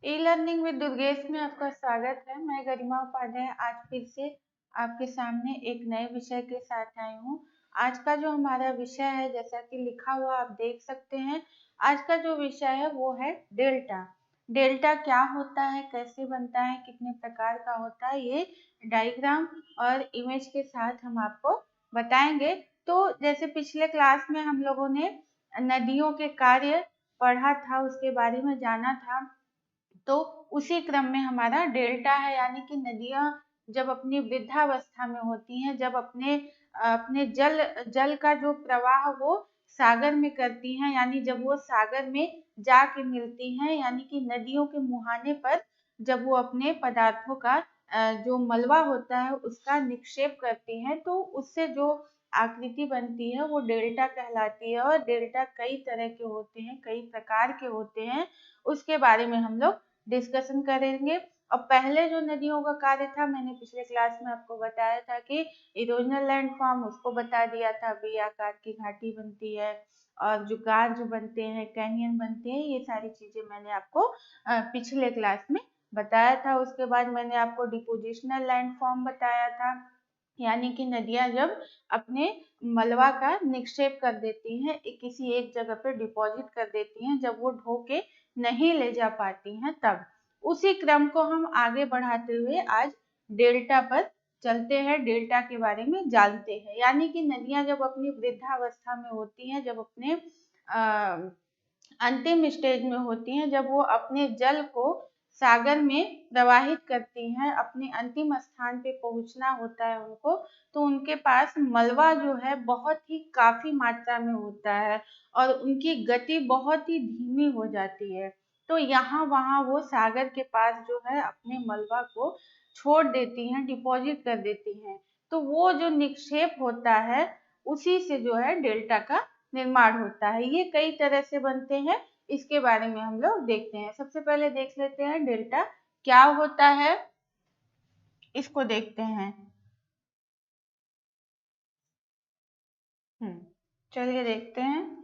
E learning with Durgesh में आपका स्वागत है। मैं गरिमा उपाध्याय आज फिर से आपके सामने एक नए विषय के साथ आई हूँ। आज का जो हमारा विषय है, जैसा कि लिखा हुआ आप देख सकते हैं, आज का जो विषय है वो है डेल्टा। डेल्टा क्या होता है, कैसे बनता है, कितने प्रकार का होता है, ये डायग्राम और इमेज के साथ हम आपको बताएंगे। तो जैसे पिछले क्लास में हम लोगों ने नदियों के कार्य पढ़ा था, उसके बारे में जाना था, तो उसी क्रम में हमारा डेल्टा है, यानी कि नदियां जब अपनी वृद्धावस्था में होती हैं, जब अपने अपने जल का जो प्रवाह वो सागर में करती हैं, यानी जब वो सागर में जाके मिलती हैं, यानी कि नदियों के मुहाने पर जब वो अपने पदार्थों का जो मलबा होता है उसका निक्षेप करती हैं, तो उससे जो आकृति बनती है वो डेल्टा कहलाती है। और डेल्टा कई तरह के होते हैं, कई प्रकार के होते हैं, उसके बारे में हम लोग डिस्कशन करेंगे। और पहले जो नदियों का कार्य था, मैंने पिछले क्लास में आपको बताया था कि इरोजनल लैंडफॉर्म, उसको बता दिया था, वी आकार की घाटी बनती है और जो गार जो बनते हैं, कैनियन बनते हैं, ये सारी चीजें मैंने आपको पिछले क्लास में बताया था। उसके बाद मैंने आपको डिपोजिशनल लैंडफॉर्म बताया था, यानी कि नदियां जब अपने मलबा का निक्षेप कर देती हैं, किसी एक जगह पे डिपॉजिट कर देती हैं, जब वो ढो के नहीं ले जा पाती हैं, तब उसी क्रम को हम आगे बढ़ाते हुए आज डेल्टा पर चलते हैं, डेल्टा के बारे में जानते हैं। यानी कि नदियां जब अपनी वृद्धावस्था में होती हैं, जब अपने अंतिम स्टेज में होती हैं, जब वो अपने जल को सागर में प्रवाहित करती हैं, अपने अंतिम स्थान पे पहुंचना होता है उनको, तो उनके पास मलबा जो है बहुत ही काफी मात्रा में होता है और उनकी गति बहुत ही धीमी हो जाती है। तो यहाँ वहाँ वो सागर के पास जो है अपने मलबा को छोड़ देती हैं, डिपॉजिट कर देती हैं। तो वो जो निक्षेप होता है, उसी से जो है डेल्टा का निर्माण होता है। ये कई तरह से बनते हैं, इसके बारे में हम लोग देखते हैं। सबसे पहले देख लेते हैं डेल्टा क्या होता है, इसको देखते हैं। चलिए देखते हैं।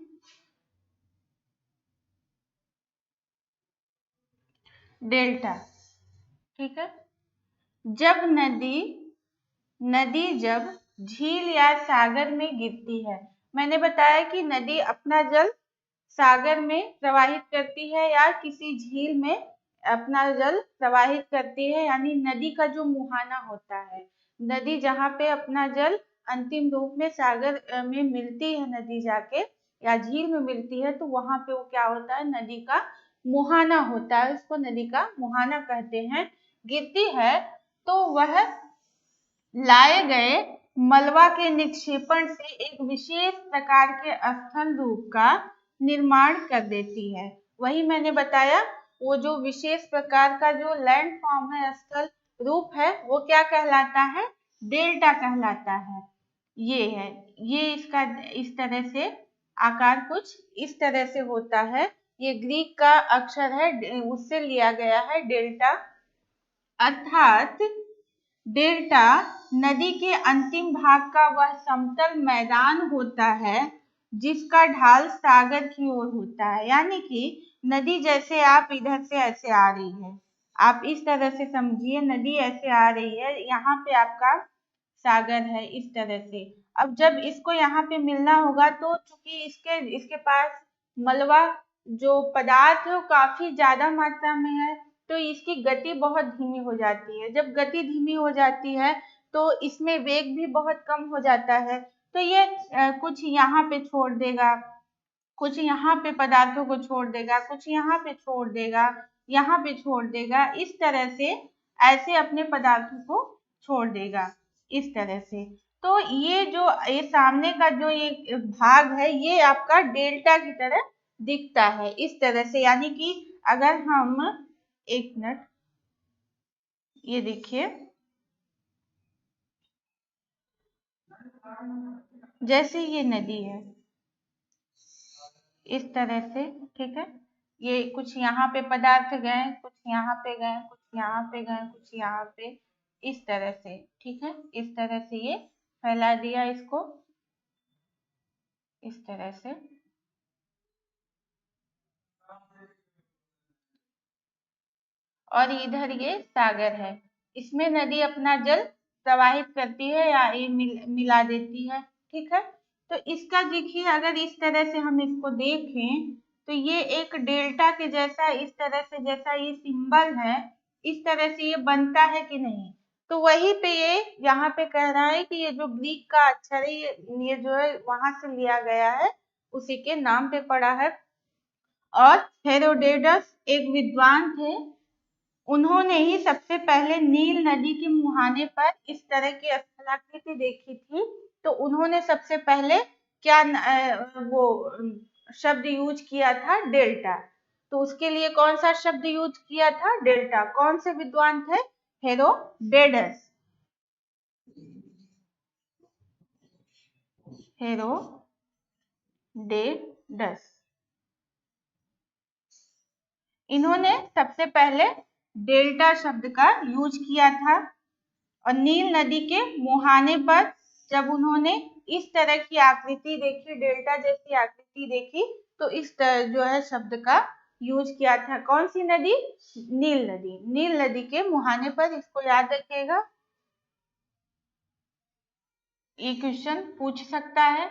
डेल्टा, ठीक है। जब नदी जब झील या सागर में गिरती है, मैंने बताया कि नदी अपना जल सागर में प्रवाहित करती है या किसी झील में अपना जल प्रवाहित करती है, यानी नदी का जो मुहाना होता है, नदी जहाँ पे अपना जल अंतिम रूप में सागर में मिलती है, नदी जाके या झील में मिलती है, तो वहां पे वो क्या होता है, नदी का मुहाना होता है, उसको नदी का मुहाना कहते हैं। गिरती है तो वह लाए गए मलबा के निक्षेपण से एक विशेष प्रकार के स्थल रूप का निर्माण कर देती है। वही मैंने बताया, वो जो विशेष प्रकार का जो लैंड फॉर्म है, स्थल रूप है, वो क्या कहलाता है, डेल्टा कहलाता है। ये है, ये इसका इस तरह से आकार कुछ इस तरह से होता है। ये ग्रीक का अक्षर है, उससे लिया गया है डेल्टा, अर्थात डेल्टा नदी के अंतिम भाग का वह समतल मैदान होता है जिसका ढाल सागर की ओर होता है। यानी कि नदी जैसे आप इधर से ऐसे आ रही है, आप इस तरह से समझिए, नदी ऐसे आ रही है, यहाँ पे आपका सागर है इस तरह से। अब जब इसको यहाँ पे मिलना होगा, तो चूंकि इसके पास मलबा जो पदार्थ है वो काफी ज्यादा मात्रा में है, तो इसकी गति बहुत धीमी हो जाती है। जब गति धीमी हो जाती है तो इसमें वेग भी बहुत कम हो जाता है। तो ये कुछ यहाँ पे छोड़ देगा, कुछ यहाँ पे पदार्थों को छोड़ देगा, कुछ यहाँ पे छोड़ देगा, यहाँ पे छोड़ देगा, इस तरह से ऐसे अपने पदार्थों को छोड़ देगा इस तरह से। तो ये सामने का जो ये भाग है, ये आपका डेल्टा की तरह दिखता है इस तरह से। यानी कि अगर हम, एक मिनट, ये देखिए, जैसे ये नदी है इस तरह से, ठीक है, ये कुछ यहाँ पे पदार्थ गए, कुछ यहाँ पे गए, कुछ यहाँ पे गए, कुछ यहाँ पे, इस तरह से, ठीक है, इस तरह से ये फैला दिया इसको इस तरह से। और इधर ये सागर है। इसमें नदी अपना जल प्रवाहित करती है या ये मिला देती है। ठीक है, तो इसका देखिए अगर इस तरह से हम इसको देखें तो ये एक डेल्टा के जैसा इस तरह से जैसा ये सिंबल है इस तरह से ये बनता है कि नहीं। तो वहीं पे ये यहाँ पे कह रहा है कि ये जो ग्रीक का अक्षर है ये जो है वहां से लिया गया है, उसी के नाम पे पड़ा है। और हेरोडेटस एक विद्वान थे, उन्होंने ही सबसे पहले नील नदी के मुहाने पर इस तरह की स्थलाकृति देखी थी। तो उन्होंने सबसे पहले क्या वो शब्द यूज किया था, डेल्टा। तो उसके लिए कौन सा शब्द यूज किया था, डेल्टा। कौन से विद्वान थे, हेरोडेटस। हेरोडेटस, इन्होंने सबसे पहले डेल्टा शब्द का यूज किया था। और नील नदी के मुहाने पर जब उन्होंने इस तरह की आकृति देखी, डेल्टा जैसी आकृति देखी, तो इस तरह जो है शब्द का यूज किया था। कौन सी नदी, नील नदी। नील नदी के मुहाने पर, इसको याद रखिएगा, ये क्वेश्चन पूछ सकता है।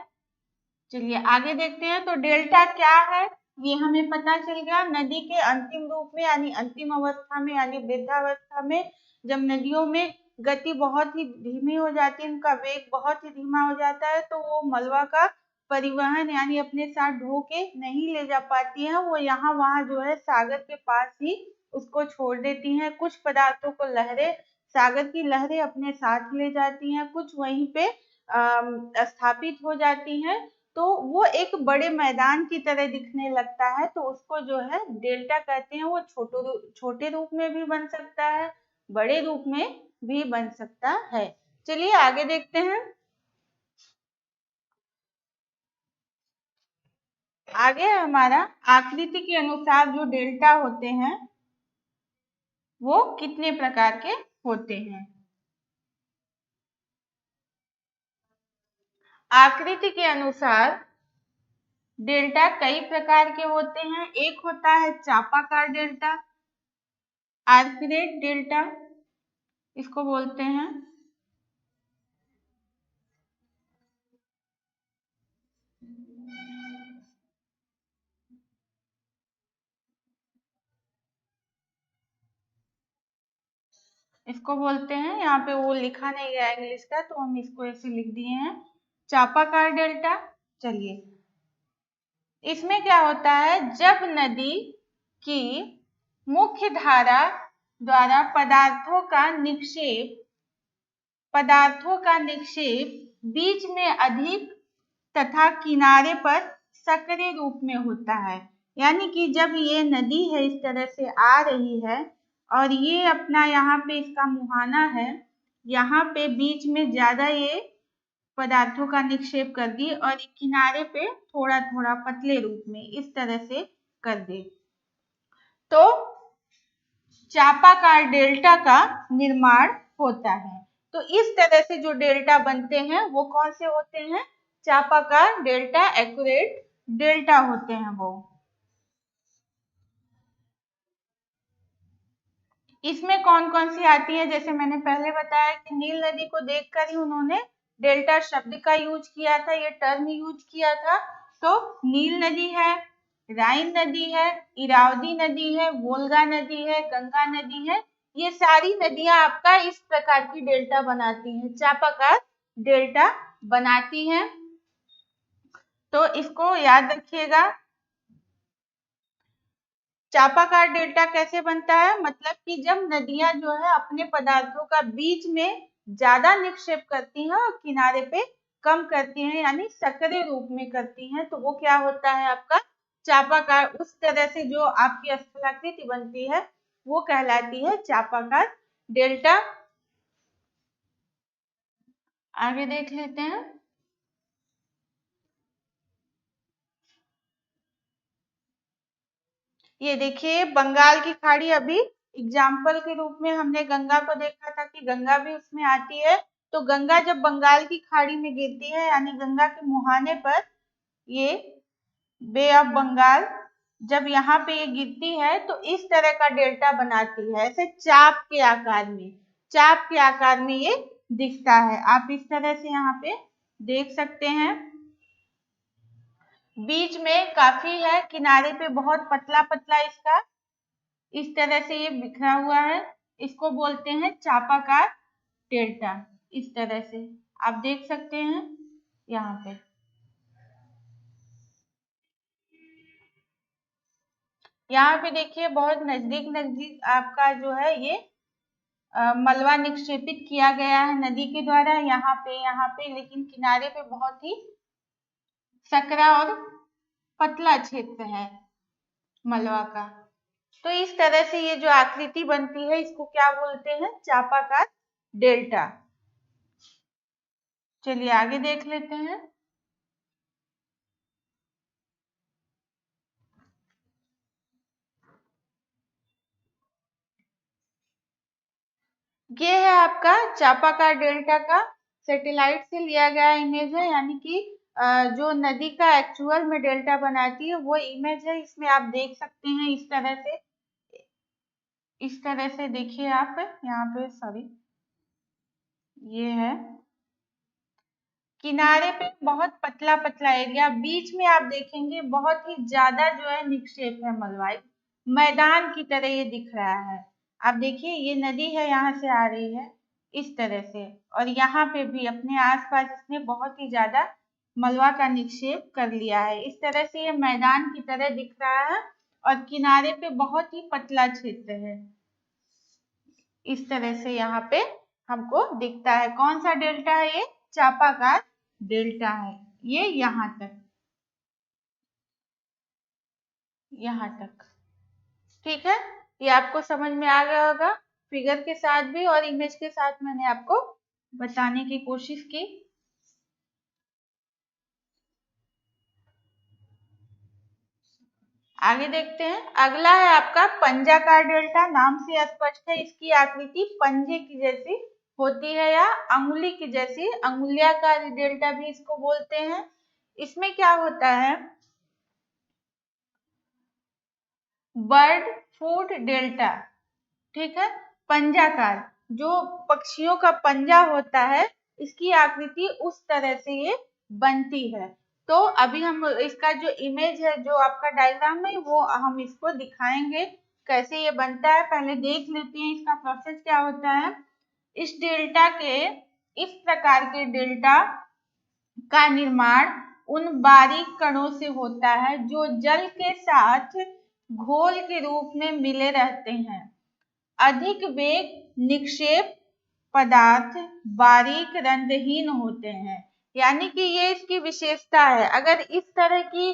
चलिए आगे देखते हैं। तो डेल्टा क्या है ये हमें पता चल गया। नदी के अंतिम रूप में यानी अंतिम अवस्था में यानी वृद्धावस्था में जब नदियों में गति बहुत ही धीमी हो जाती है, उनका वेग बहुत ही धीमा हो जाता है, तो वो मलबा का परिवहन यानी अपने साथ ढो के नहीं ले जा पाती हैं। वो यहाँ वहाँ जो है सागर के पास ही उसको छोड़ देती हैं। कुछ पदार्थों को लहरें, सागर की लहरें अपने साथ ले जाती हैं, कुछ वहीं पे स्थापित हो जाती हैं। तो वो एक बड़े मैदान की तरह दिखने लगता है, तो उसको जो है डेल्टा कहते हैं। वो छोटे रूप में भी बन सकता है, बड़े रूप में भी बन सकता है। चलिए आगे देखते हैं। आगे हमारा आकृति के अनुसार जो डेल्टा होते हैं वो कितने प्रकार के होते हैं। आकृति के अनुसार डेल्टा कई प्रकार के होते हैं। एक होता है चापाकार डेल्टा, आर्करेट डेल्टा इसको बोलते हैं। इसको बोलते हैं, यहाँ पे वो लिखा नहीं गया इंग्लिश का तो हम इसको ऐसे लिख दिए हैं, चापाकार डेल्टा। चलिए, इसमें क्या होता है, जब नदी की मुख्य धारा द्वारा पदार्थों का निक्षेप बीच में अधिक तथा किनारे पर सक्रिय रूप में होता है। यानी कि जब ये नदी है इस तरह से आ रही है और ये अपना यहाँ पे इसका मुहाना है, यहाँ पे बीच में ज्यादा ये पदार्थों का निक्षेप कर दी और किनारे पे थोड़ा थोड़ा पतले रूप में इस तरह से कर दे, तो चापाकार डेल्टा का निर्माण होता है। तो इस तरह से जो डेल्टा बनते हैं वो कौन से होते हैं, चापाकार डेल्टा, एक्यूरेट डेल्टा होते हैं वो। इसमें कौन कौन सी आती है, जैसे मैंने पहले बताया कि नील नदी को देखकर ही उन्होंने डेल्टा शब्द का यूज किया था, ये टर्म यूज किया था। तो नील नदी है, राइन नदी है, इरावदी नदी है, वोल्गा नदी है, गंगा नदी है, ये सारी नदियां आपका इस प्रकार की डेल्टा बनाती हैं, चापाकार डेल्टा बनाती हैं। तो इसको याद रखिएगा। चापाकार डेल्टा कैसे बनता है, मतलब कि जब नदियां जो है अपने पदार्थों का बीच में ज्यादा निक्षेप करती हैं और किनारे पे कम करती हैं यानी सक्रिय रूप में करती हैं, तो वो क्या होता है आपका चापाकार। उस तरह से जो आपकी स्थलाकृति बनती है वो कहलाती है चापाकार डेल्टा। आगे देख लेते हैं। ये देखिए बंगाल की खाड़ी, अभी एग्जाम्पल के रूप में हमने गंगा को देखा था कि गंगा भी उसमें आती है। तो गंगा जब बंगाल की खाड़ी में गिरती है यानी गंगा के मुहाने पर, ये बे ऑफ बंगाल जब यहाँ पे ये गिरती है तो इस तरह का डेल्टा बनाती है, ऐसे चाप के आकार में, चाप के आकार में ये दिखता है। आप इस तरह से यहाँ पे देख सकते हैं। बीच में काफी है, किनारे पे बहुत पतला पतला इसका इस तरह से ये बिखरा हुआ है। इसको बोलते हैं चापाकार डेल्टा। इस तरह से आप देख सकते हैं यहाँ पे। यहाँ पे देखिए बहुत नजदीक नजदीक आपका जो है ये मलबा निक्षेपित किया गया है नदी के द्वारा, यहाँ पे, लेकिन किनारे पे बहुत ही सकरा और पतला क्षेत्र है मलबा का। तो इस तरह से ये जो आकृति बनती है इसको क्या बोलते हैं? चापाकार डेल्टा। चलिए आगे देख लेते हैं। ये है आपका चापाकार डेल्टा का सैटेलाइट से लिया गया इमेज है, यानी कि जो नदी का एक्चुअल में डेल्टा बनाती है वो इमेज है। इसमें आप देख सकते हैं इस तरह से देखिए आप यहाँ पे, सॉरी ये है किनारे पे बहुत पतला पतला एरिया, बीच में आप देखेंगे बहुत ही ज्यादा जो है निक्षेप है मलबा, मैदान की तरह ये दिख रहा है। आप देखिए ये नदी है, यहाँ से आ रही है इस तरह से, और यहाँ पे भी अपने आसपास इसने बहुत ही ज्यादा मलबा का निक्षेप कर लिया है। इस तरह से ये मैदान की तरह दिख रहा है और किनारे पे बहुत ही पतला क्षेत्र है। इस तरह से यहाँ पे हमको दिखता है। कौन सा डेल्टा है ये? चापाकार डेल्टा है। ये यहाँ तक ठीक है। ये आपको समझ में आ गया होगा, फिगर के साथ भी और इमेज के साथ मैंने आपको बताने की कोशिश की। आगे देखते हैं। अगला है आपका पंजाकार डेल्टा। नाम से स्पष्ट है इसकी आकृति पंजे की जैसी होती है या अंगुली की जैसी, अंगुलियाकार डेल्टा भी इसको बोलते हैं। इसमें क्या होता है? बर्ड फूड डेल्टा, ठीक है। पंजाकार, जो पक्षियों का पंजा होता है, इसकी आकृति उस तरह से ये बनती है। तो अभी हम इसका जो इमेज है, जो आपका डायग्राम है, वो हम इसको दिखाएंगे कैसे ये बनता है। पहले देख लेते हैं इसका प्रोसेस क्या होता है। इस डेल्टा के, इस प्रकार के डेल्टा का निर्माण उन बारीक कणों से होता है जो जल के साथ घोल के रूप में मिले रहते हैं। अधिक वेग निक्षेप पदार्थ बारीक रंध्रहीन होते हैं, यानी कि ये इसकी विशेषता है। अगर इस तरह की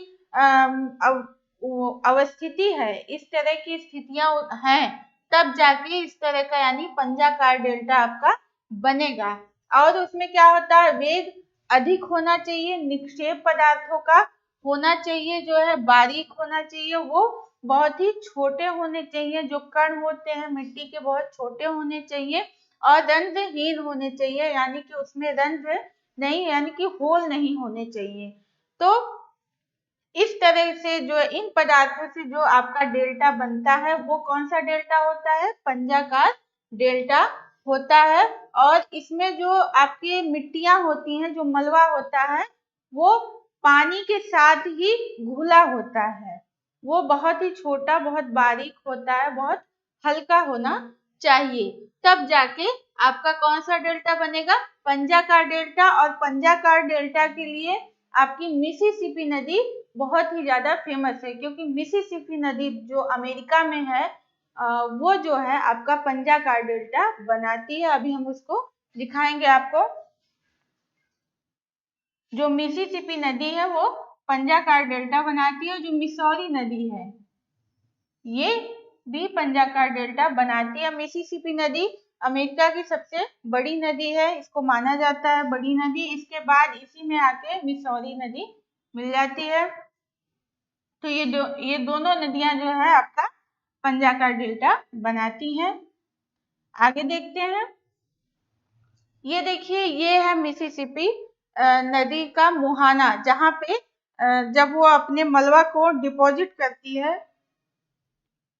अवस्थिति है, इस तरह की स्थितियां हैं, तब जाके इस तरह का यानी पंजाकार डेल्टा आपका बनेगा। और उसमें क्या होता है? वेग अधिक होना चाहिए, निक्षेप पदार्थों का होना चाहिए, जो है बारीक होना चाहिए, वो बहुत ही छोटे होने चाहिए, जो कण होते हैं मिट्टी के बहुत छोटे होने चाहिए, और रंध्रहीन होने चाहिए, यानी कि उसमें रंध्र नहीं, यानी कि होल नहीं होने चाहिए। तो इस तरह से जो इन पदार्थों से जो आपका डेल्टा बनता है वो कौन सा डेल्टा होता है? पंजाकार डेल्टा होता है। और इसमें जो आपकी मिट्टियां होती हैं, जो मलबा होता है, वो पानी के साथ ही घुला होता है। वो बहुत ही छोटा, बहुत बारीक होता है, बहुत हल्का होना चाहिए, तब जाके आपका कौन सा डेल्टा बनेगा? पंजाकार डेल्टा। और पंजाकार डेल्टा के लिए आपकी मिसिसिपी नदी बहुत ही ज्यादा फेमस है, क्योंकि मिसिसिपी नदी जो अमेरिका में है, वो जो है आपका पंजाकार डेल्टा बनाती है। अभी हम उसको दिखाएंगे आपको। जो मिसिसिपी नदी है वो पंजाकार डेल्टा बनाती है। जो मिसौरी नदी है ये भी पंजाकार डेल्टा बनाती है। मिसिसिपी नदी अमेरिका की सबसे बड़ी नदी है, इसको माना जाता है बड़ी नदी। इसके बाद इसी में आके मिसौरी नदी मिल जाती है। तो ये दोनों नदियां जो है आपका पंजाकार डेल्टा बनाती हैं। आगे देखते हैं। ये देखिए, ये है मिसिसिपी नदी का मुहाना, जहाँ पे जब वो अपने मलबा को डिपॉजिट करती है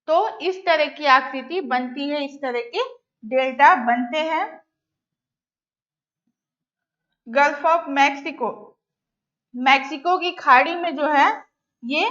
तो इस तरह की आकृति बनती है, इस तरह के डेल्टा बनते हैं। गल्फ ऑफ मैक्सिको, मैक्सिको की खाड़ी में जो है ये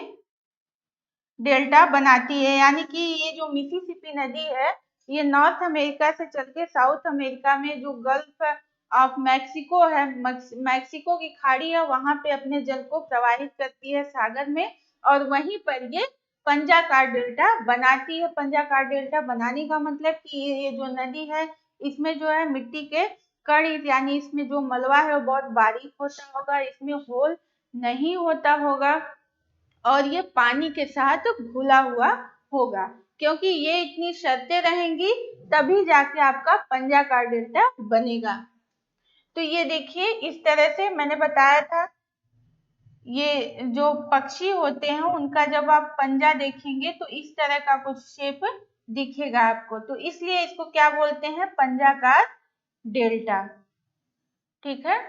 डेल्टा बनाती है, यानी कि ये जो मिसिसिपी नदी है ये नॉर्थ अमेरिका से चल के साउथ अमेरिका में जो गल्फ ऑफ मैक्सिको है, मैक्सिको की खाड़ी है, वहां पे अपने जल को प्रवाहित करती है सागर में, और वहीं पर ये पंजाकार डेल्टा बनाती है। पंजाकार डेल्टा बनाने का मतलब कि ये जो नदी है इसमें जो है मिट्टी के कण, यानी इसमें जो मलबा है वो बहुत बारीक होता होगा, इसमें होल नहीं होता होगा, और ये पानी के साथ घुला हुआ होगा। क्योंकि ये इतनी शर्तें रहेंगी तभी जाके आपका पंजाकार डेल्टा बनेगा। तो ये देखिए इस तरह से मैंने बताया था, ये जो पक्षी होते हैं उनका जब आप पंजा देखेंगे तो इस तरह का कुछ शेप दिखेगा आपको, तो इसलिए इसको क्या बोलते हैं, पंजाकार डेल्टा। ठीक है,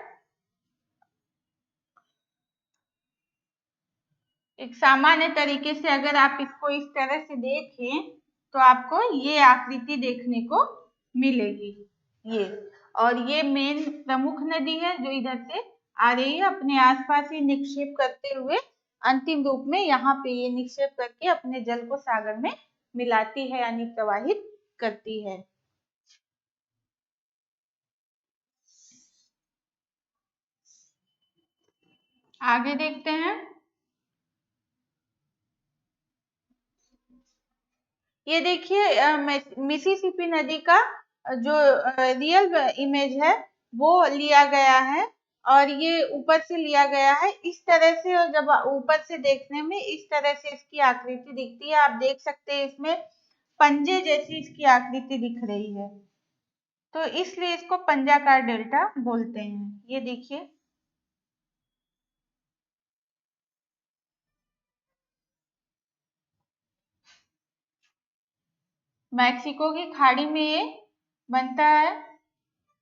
एक सामान्य तरीके से अगर आप इसको इस तरह से देखें तो आपको ये आकृति देखने को मिलेगी ये, और ये मेन प्रमुख नदी है जो इधर से आ रही है, अपने आसपास ही निक्षेप करते हुए अंतिम रूप में यहाँ पे ये निक्षेप करके अपने जल को सागर में मिलाती है, यानी प्रवाहित करती है। आगे देखते हैं, ये देखिए मिसिसिपी नदी का जो रियल इमेज है वो लिया गया है, और ये ऊपर से लिया गया है इस तरह से, और जब ऊपर से देखने में इस तरह से इसकी आकृति दिखती है, आप देख सकते हैं इसमें पंजे जैसी इसकी आकृति दिख रही है, तो इसलिए इसको पंजाकार डेल्टा बोलते हैं। ये देखिए, मैक्सिको की खाड़ी में ये बनता है।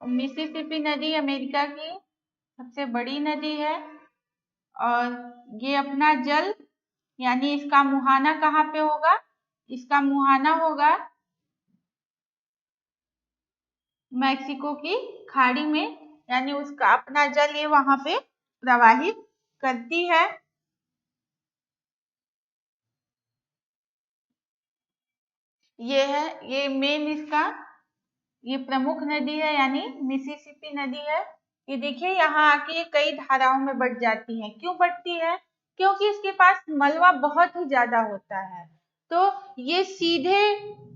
मिसिसिपी नदी अमेरिका की सबसे बड़ी नदी है, और ये अपना जल, यानी इसका मुहाना कहाँ पे होगा, इसका मुहाना होगा मैक्सिको की खाड़ी में, यानी उसका अपना जल ये वहां पे प्रवाहित करती है। ये है, ये मेन इसका ये प्रमुख नदी है, यानी मिसिसिपी नदी है। ये देखिए यहाँ आके ये कई धाराओं में बढ़ जाती है। क्यों बढ़ती है, क्योंकि इसके पास मलबा बहुत ही ज्यादा होता है, तो ये सीधे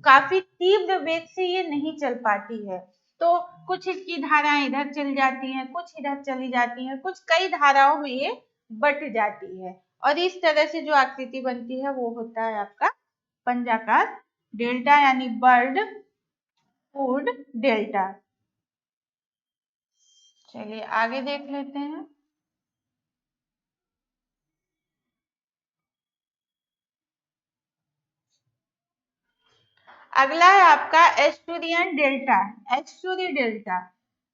काफी तीव्र वेग से ये नहीं चल पाती है, तो कुछ इसकी धाराएं इधर चली जाती हैं, कुछ इधर चली जाती हैं, कुछ कई धाराओं में ये बट जाती है, और इस तरह से जो आकृति बनती है वो होता है आपका पंजाकार डेल्टा, यानी बर्ड फूड डेल्टा। चलिए आगे देख लेते हैं। अगला है आपका एस्टुरियन डेल्टा, एस्टुरी डेल्टा।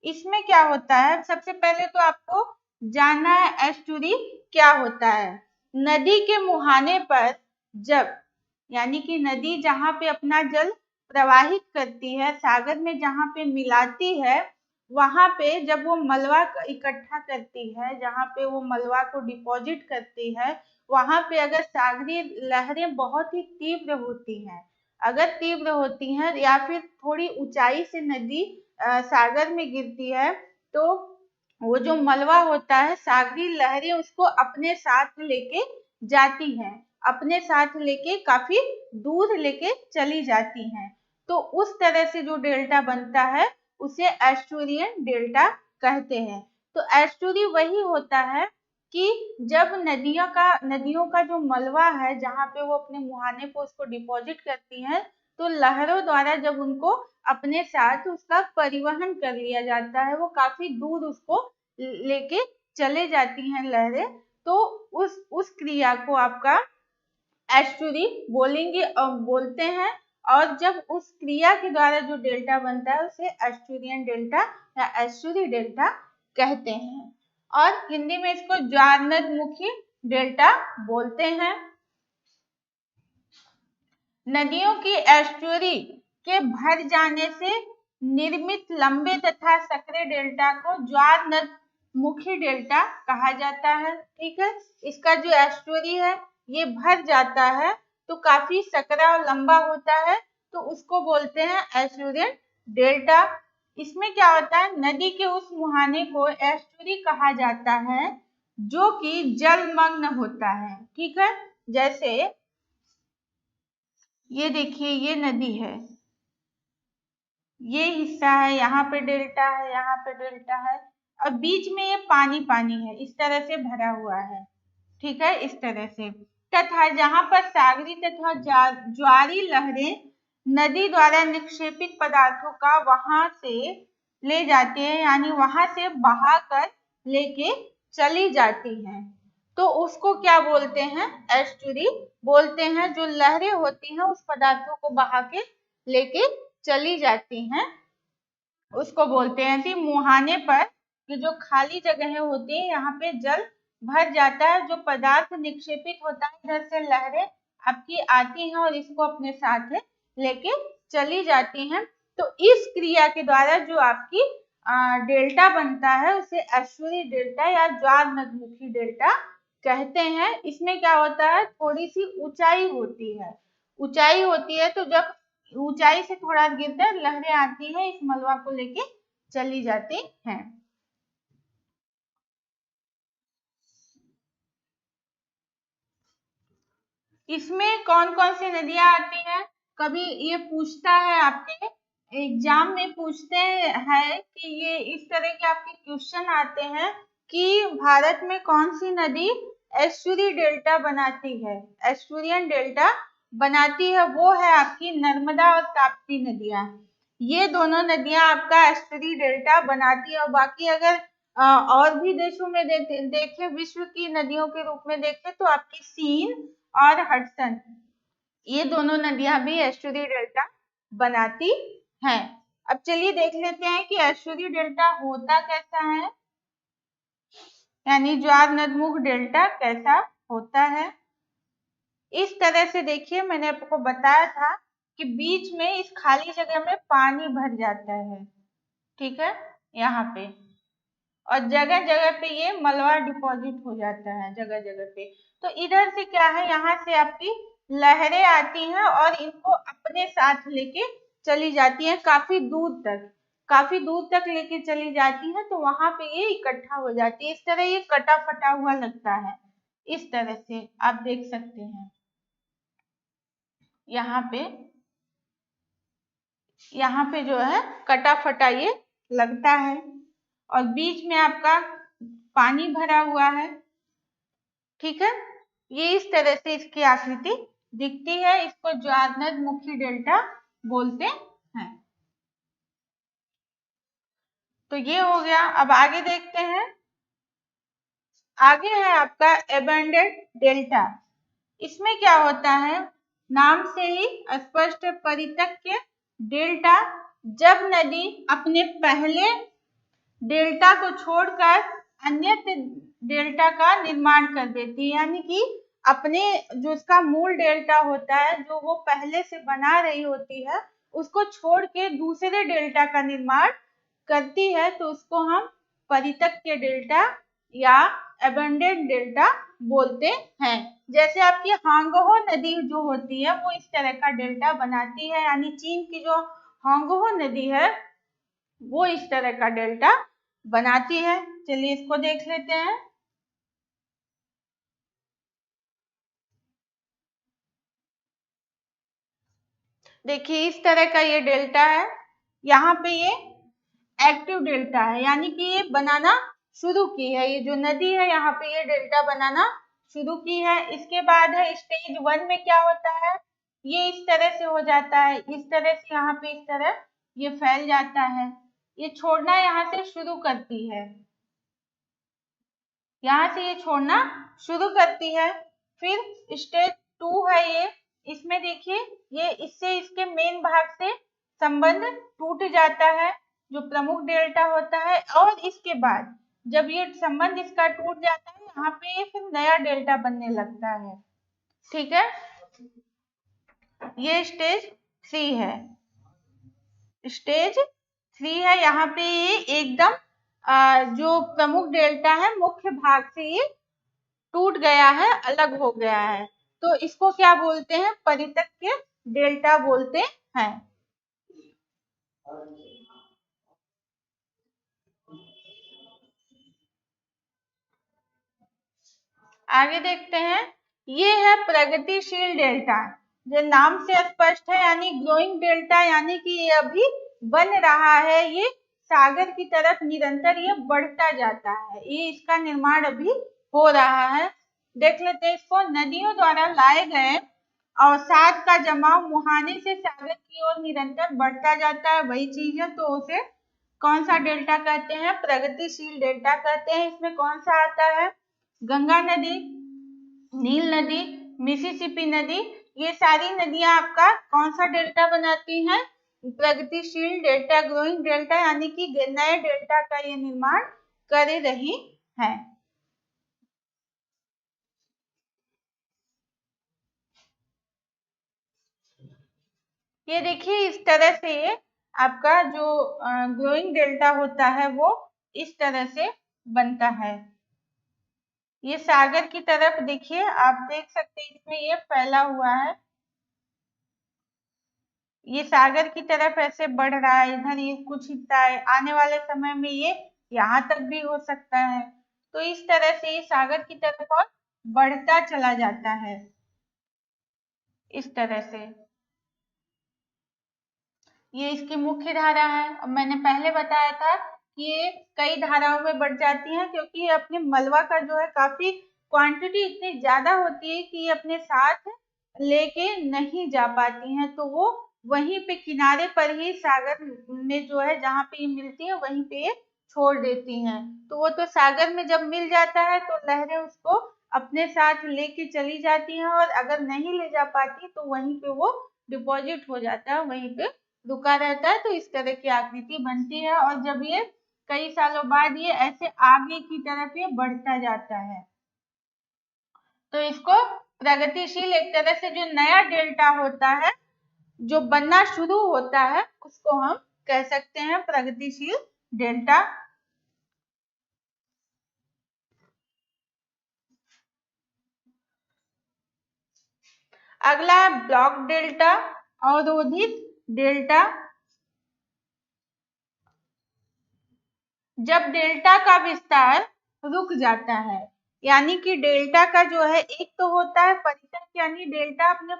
इसमें क्या होता है, सबसे पहले तो आपको जानना है एस्टुरी क्या होता है। नदी के मुहाने पर जब, यानी कि नदी जहाँ पे अपना जल प्रवाहित करती है, सागर में जहाँ पे मिलाती है, वहां पे जब वो मलबा इकट्ठा करती है, जहाँ पे वो मलबा को डिपॉजिट करती है, वहां पे अगर सागरी लहरें बहुत ही तीव्र होती हैं, अगर तीव्र होती हैं या फिर थोड़ी ऊंचाई से नदी सागर में गिरती है, तो वो जो मलबा होता है सागरी लहरें उसको अपने साथ लेके जाती हैं, अपने साथ लेके काफी दूर लेके चली जाती हैं, तो उस तरह से जो डेल्टा बनता है उसे एस्टुरियन डेल्टा कहते हैं। तो एस्टुरी वही होता है कि जब नदियों का जो मलबा है जहाँ पे वो अपने मुहाने को उसको डिपॉजिट करती हैं, तो लहरों द्वारा जब उनको अपने साथ उसका परिवहन कर लिया जाता है, वो काफी दूर उसको लेके चले जाती हैं लहरें, तो उस क्रिया को आपका एस्टुरी बोलेंगे बोलते हैं, और जब उस क्रिया के द्वारा जो डेल्टा बनता है उसे एस्टुरियन डेल्टा या एस्टुरी डेल्टा कहते हैं, और हिंदी में इसको ज्वारनदमुखी डेल्टा बोलते हैं। नदियों की एस्चुअरी के भर जाने से निर्मित लंबे तथा संकरे डेल्टा को ज्वार नदमुखी डेल्टा कहा जाता है। ठीक है, इसका जो एस्चुअरी है ये भर जाता है तो काफी सकरा और लंबा होता है, तो उसको बोलते हैं एस्चुरियन डेल्टा। इसमें क्या होता है, नदी के उस मुहाने को एस्चुरी कहा जाता है जो कि जलमग्न होता है। ठीक है, जैसे ये देखिए, ये नदी है, ये हिस्सा है, यहाँ पे डेल्टा है, यहाँ पे डेल्टा है, और बीच में ये पानी पानी है, इस तरह से भरा हुआ है। ठीक है, इस तरह से। तथा जहाँ पर सागरी तथा ज्वारी लहरें नदी द्वारा निक्षेपित पदार्थों का वहां से ले जाती है, यानी वहां से बहा कर लेके चली जाती हैं, तो उसको क्या बोलते हैं, एस्चुरी बोलते हैं। जो लहरें होती हैं उस पदार्थों को बहा के लेके चली जाती हैं, उसको बोलते हैं। कि मुहाने पर कि जो खाली जगह होती है यहाँ पे जल भर जाता है, जो पदार्थ निक्षेपित होता है इधर से लहरें आपकी आती हैं और इसको अपने साथ लेके चली जाती हैं। तो इस क्रिया के द्वारा जो आपकी डेल्टा बनता है उसे एस्चुरी डेल्टा या ज्वार नदमुखी डेल्टा कहते हैं। इसमें क्या होता है, थोड़ी सी ऊंचाई होती है, ऊंचाई होती है, तो जब ऊंचाई से थोड़ा गिरते हैं लहरें आती हैं, इस मलबा को लेके चली जाती हैं। इसमें कौन कौन सी नदियां आती हैं, कभी ये पूछता है आपके एग्जाम में, पूछते हैं कि ये इस तरह के आपके क्वेश्चन आते हैं कि भारत में कौन सी नदी एस्चुरी डेल्टा बनाती है, एस्चुरियन डेल्टा बनाती है, वो है आपकी नर्मदा और ताप्ती नदियां। ये दोनों नदियां आपका एस्चुरी डेल्टा बनाती है। और बाकी अगर और भी देशों में देखें, विश्व की नदियों के रूप में देखें, तो आपकी सीन और हडसन, ये दोनों नदियां भी एस्चुरी डेल्टा बनाती हैं। अब चलिए देख लेते हैं कि एस्चुरी डेल्टा होता कैसा है, यानी ज्वार नदमुख डेल्टा कैसा होता है। इस तरह से देखिए, मैंने आपको बताया था कि बीच में इस खाली जगह में पानी भर जाता है। ठीक है, यहाँ पे, और जगह जगह पे ये मलबा डिपॉजिट हो जाता है जगह जगह पे। तो इधर से क्या है, यहाँ से आपकी लहरें आती हैं और इनको अपने साथ लेके चली जाती हैं काफी दूर तक, काफी दूर तक लेके चली जाती है, तो वहां पे ये इकट्ठा हो जाती है। इस तरह ये कटा फटा हुआ लगता है, इस तरह से आप देख सकते हैं। यहाँ पे जो है कटा फटा ये लगता है, और बीच में आपका पानी भरा हुआ है। ठीक है, ये इस तरह से इसकी आकृति दिखती है, इसको ज्वार नदमुखी डेल्टा बोलते हैं। तो ये हो गया। अब आगे देखते हैं, आगे है आपका एबंडेंट डेल्टा। इसमें क्या होता है, नाम से ही स्पष्ट परितक्य डेल्टा, जब नदी अपने पहले डेल्टा को छोड़कर अन्य डेल्टा का निर्माण कर देती है, यानी कि अपने जो इसका मूल डेल्टा होता है, जो वो पहले से बना रही होती है, उसको छोड़ के दूसरे डेल्टा का निर्माण करती है, तो उसको हम परितक्य डेल्टा या एबंडेंट डेल्टा बोलते हैं। जैसे आपकी हांगहो नदी जो होती है वो इस तरह का डेल्टा बनाती है, यानी चीन की जो हांगहो नदी है वो इस तरह का डेल्टा बनाती है। चलिए इसको देख लेते हैं। देखिए इस तरह का ये डेल्टा है, यहाँ पे ये एक्टिव डेल्टा है, यानी कि ये बनाना शुरू की है, ये जो नदी है यहाँ पे ये डेल्टा बनाना शुरू की है। इसके बाद है स्टेज 1 में क्या होता है, ये इस तरह से हो जाता है, इस तरह से यहाँ पे इस तरह ये फैल जाता है, ये छोड़ना यहाँ से शुरू करती है, यहाँ से ये छोड़ना शुरू करती है। फिर स्टेज 2 है ये, इसमें देखिए ये इससे इसके मेन भाग से संबंध टूट जाता है, जो प्रमुख डेल्टा होता है। और इसके बाद जब ये संबंध इसका टूट जाता है, यहाँ पे फिर नया डेल्टा बनने लगता है। ठीक है, ये स्टेज 3 है। स्टेज 3 है, यहाँ पे ये एकदम जो प्रमुख डेल्टा है मुख्य भाग से ये टूट गया है, अलग हो गया है। तो इसको क्या बोलते हैं? परितक्य डेल्टा बोलते हैं। आगे देखते हैं, ये है प्रगतिशील डेल्टा, जो नाम से स्पष्ट है, यानी ग्रोइंग डेल्टा, यानी कि ये अभी बन रहा है, ये सागर की तरफ निरंतर ये बढ़ता जाता है, ये इसका निर्माण अभी हो रहा है। देख लेते हैं इसको, नदियों द्वारा लाए गए अवसाद का जमाव मुहाने से सागर की ओर निरंतर बढ़ता जाता है, वही चीज है। तो उसे कौन सा डेल्टा कहते हैं? प्रगतिशील डेल्टा कहते हैं। इसमें कौन सा आता है? गंगा नदी, नील नदी, मिसिसिपी नदी, ये सारी नदियां आपका कौन सा डेल्टा बनाती हैं? प्रगतिशील डेल्टा, ग्रोइंग डेल्टा, यानी कि नए डेल्टा का ये निर्माण कर रही हैं। ये देखिए, इस तरह से आपका जो ग्रोइंग डेल्टा होता है वो इस तरह से बनता है। ये सागर की तरफ देखिए, आप देख सकते हैं इसमें ये फैला हुआ है, ये सागर की तरफ ऐसे बढ़ रहा है, इधर ये कुछ हिस्सा है, आने वाले समय में ये यहाँ तक भी हो सकता है। तो इस तरह से ये सागर की तरफ और बढ़ता चला जाता है, इस तरह से। ये इसकी मुख्य धारा है। अब मैंने पहले बताया था कि ये कई धाराओं में बढ़ जाती है, क्योंकि ये अपने मलबा का जो है काफी क्वांटिटी इतनी ज्यादा होती है कि ये अपने साथ लेके नहीं जा पाती हैं, तो वो वहीं पे किनारे पर ही सागर में जो है जहाँ पे ये मिलती है वहीं पे ये छोड़ देती हैं। तो वो तो सागर में जब मिल जाता है तो लहरें उसको अपने साथ लेके चली जाती हैं, और अगर नहीं ले जा पाती तो वहीं पे वो डिपॉजिट हो जाता है, वहीं पे रुका रहता है। तो इस तरह की आकृति बनती है, और जब ये कई सालों बाद ये ऐसे आगे की तरफ ये बढ़ता जाता है, तो इसको प्रगतिशील, एक तरह से जो नया डेल्टा होता है जो बनना शुरू होता है उसको हम कह सकते हैं प्रगतिशील डेल्टा। अगला है ब्लॉक डेल्टा, अवरोधित डेल्टा। जब डेल्टा का विस्तार रुक जाता है, यानी कि डेल्टा का जो है, एक तो होता है परितक, यानी डेल्टा अपने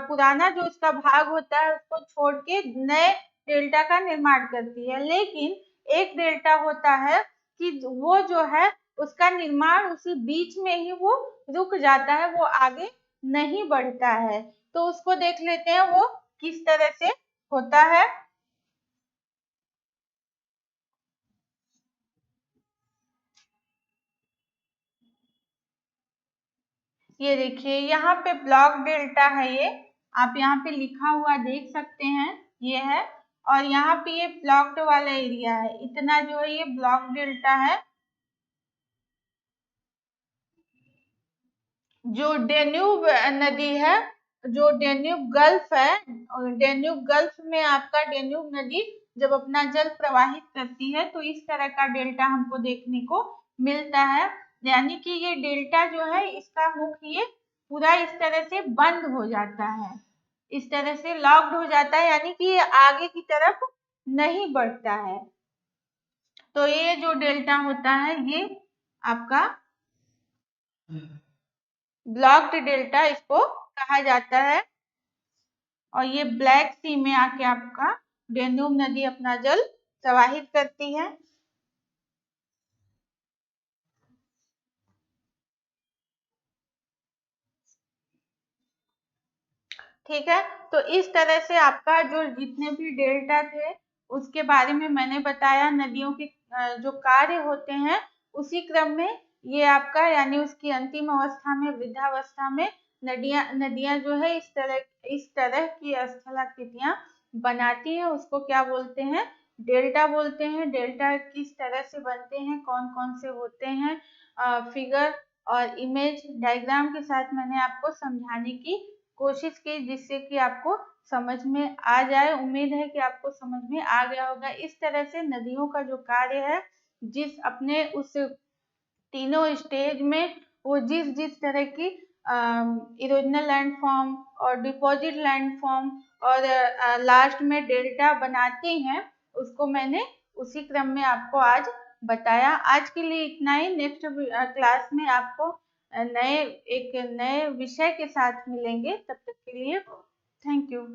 पुराना जो उसका भाग होता है उसको छोड़ के नए डेल्टा का निर्माण करती है। लेकिन एक डेल्टा होता है कि वो जो है उसका निर्माण उसी बीच में ही वो रुक जाता है, वो आगे नहीं बढ़ता है। तो उसको देख लेते हैं वो किस तरह से होता है। ये देखिए, यहाँ पे ब्लॉक डेल्टा है, ये आप यहाँ पे लिखा हुआ देख सकते हैं, ये है। और यहाँ पे ये ब्लॉक्ड वाला एरिया है, इतना जो है ये ब्लॉक डेल्टा है। जो डेन्यूब नदी है, जो डेन्यूब गल्फ है, और डेन्यूब गल्फ में आपका डेन्यूब नदी जब अपना जल प्रवाहित करती है तो इस तरह का डेल्टा हमको देखने को मिलता है। यानी कि ये डेल्टा जो है इसका मुख ये पूरा इस तरह से बंद हो जाता है, इस तरह से लॉक्ड हो जाता है, यानी कि ये आगे की तरफ नहीं बढ़ता है। तो ये जो डेल्टा होता है ये आपका ब्लॉक्ड डेल्टा इसको कहा जाता है। और ये ब्लैक सी में आके आपका डेन्यूब नदी अपना जल प्रवाहित करती है। ठीक है, तो इस तरह से आपका जो जितने भी डेल्टा थे उसके बारे में मैंने बताया, नदियों के जो कार्य होते हैं उसी क्रम में ये आपका, यानी उसकी अंतिम अवस्था में, वृद्धावस्था में नदियां जो है इस तरह की स्थलाकृतियां बनाती हैं, उसको क्या बोलते हैं? डेल्टा बोलते हैं। डेल्टा किस तरह से बनते हैं, कौन कौन से होते हैं, फिगर और इमेज डायग्राम के साथ मैंने आपको समझाने की कोशिश की, जिससे कि आपको समझ में आ जाए। उम्मीद है कि आपको समझ में आ गया होगा। इस तरह से नदियों का जो कार्य है, जिस अपने उस तीनों स्टेज में वो जिस जिस तरह की इरोजनल लैंडफॉर्म और डिपॉजिट लैंडफॉर्म और लास्ट में डेल्टा बनाती हैं, उसको मैंने उसी क्रम में आपको आज बताया। आज के लिए इतना ही। नेक्स्ट क्लास में आपको एक नए विषय के साथ मिलेंगे। तब तक के लिए थैंक यू।